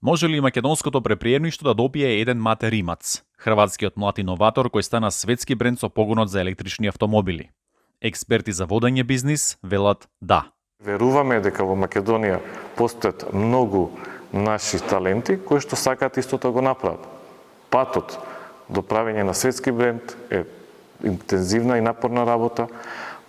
Може ли македонското преприемништво да добие еден Мате Римац, хрватскиот млад иноватор кој стана светски бренд со погонот за електрични автомобили? Експерти за водење бизнис велат да. Веруваме дека во Македонија постојат многу наши таленти кои што сакаат истото да го направат. Патот до правење на светски бренд е интензивна и напорна работа,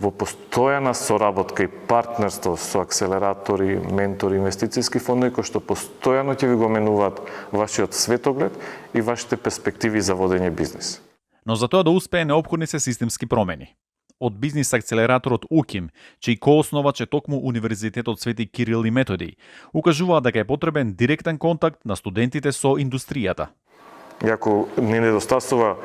во постојана соработка и партнерство со акселератори, ментори, инвестицијски фондови кои што постојано ќе ви го менуваат вашиот светоглед и вашите перспективи за водење бизнис. Но за тоа да успее неопходни се системски промени. Од бизнис акселераторот УКИМ, чиј коосновач е токму Универзитетот Свети Кирил и Методи, укажуваат дека е потребен директен контакт на студентите со индустријата. Иако не недостасува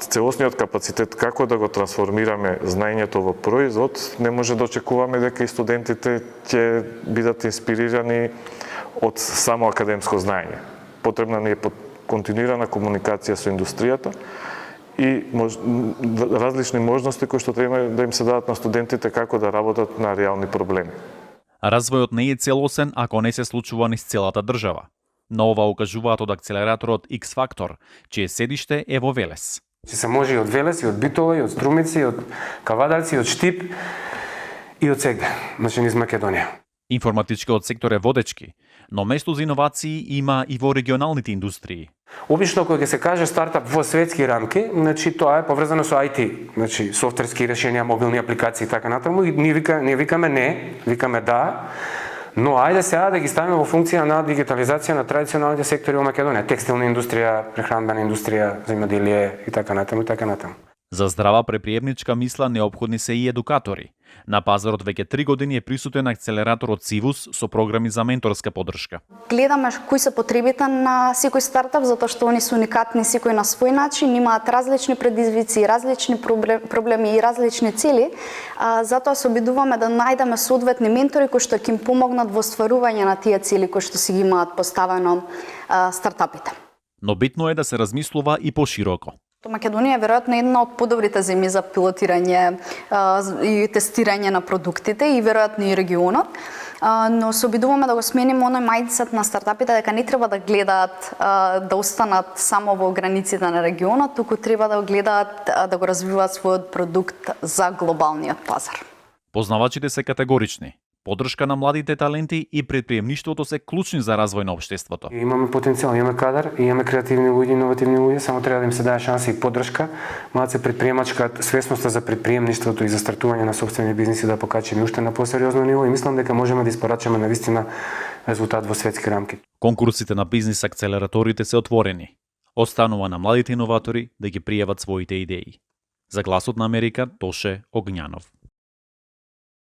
целосниот капацитет како да го трансформираме знаењето во производ, не може да очекуваме дека и студентите ќе бидат инспирирани од само академско знаење. Потребна ни е континуирана комуникација со индустријата и различни можности кои што треба да им се дадат на студентите како да работат на реални проблеми. Развојот не е целосен ако не се случува низ целата држава. На ова укажуваат од акселераторот X-Factor, чие седиште е во Велес. Се може и од Велес, и од Битола, и од Струмици, и од Кавадарци, и од Штип, и од сегде, значи низ Македонија. Информатичкиот сектор е водечки, но место за иновации има и во регионалните индустрии. Обично кога ќе се каже стартап во светски рамки, значи тоа е поврзано со IT, значи софтверски решенија, мобилни апликации и така натаму, и ние викаме не, викаме да. Но ајде сега да ги ставиме во функција на дигитализација на традиционалните сектори во Македонија, текстилна индустрија, прехранбена индустрија, земјоделие и така натаму и така натаму. За здрава преприемничка мисла неопходни се и едукатори. На пазарот веќе 3 години е присутен акселераторот Цивус со програми за менторска поддршка. Гледаме кои се потребите на секој стартап, затоа што они се уникатни секој на свој начин, имаат различни предизвици, различни проблеми и различни цели. Затоа се обидуваме да најдеме соодветни ментори кои што ќе им помогнат во остварување на тие цели кои што си ги имаат поставено стартапите. Но битно е да се размислува и пошироко. Македонија е веројатно една од подобрите земји за пилотирање и тестирање на продуктите и веројатно и регионот, но се обидуваме да го смениме оној мајндсет на стартапите дека не треба да гледаат да останат само во границите на регионот, туку треба да го гледаат да го развиваат својот продукт за глобалниот пазар. Познавачите се категорични. Поддршка на младите таленти и предприемништвото се клучни за развој на општеството. Имаме потенцијал, имаме кадар, имаме креативни луѓе, иновативни луѓе, само треба да им се даде шанса и поддршка. Младите предприемачка свесноста за предприемништвото и за стартување на сопствени бизниси да покачиме уште на посериозно ниво и мислам дека можеме да испорачаме навистина резултат во светски рамки. Конкурсите на бизнис акселераторите се отворени. Останува на младите иноватори да ги пријават своите идеи. За Гласот на Америка, Тоше Огњанов.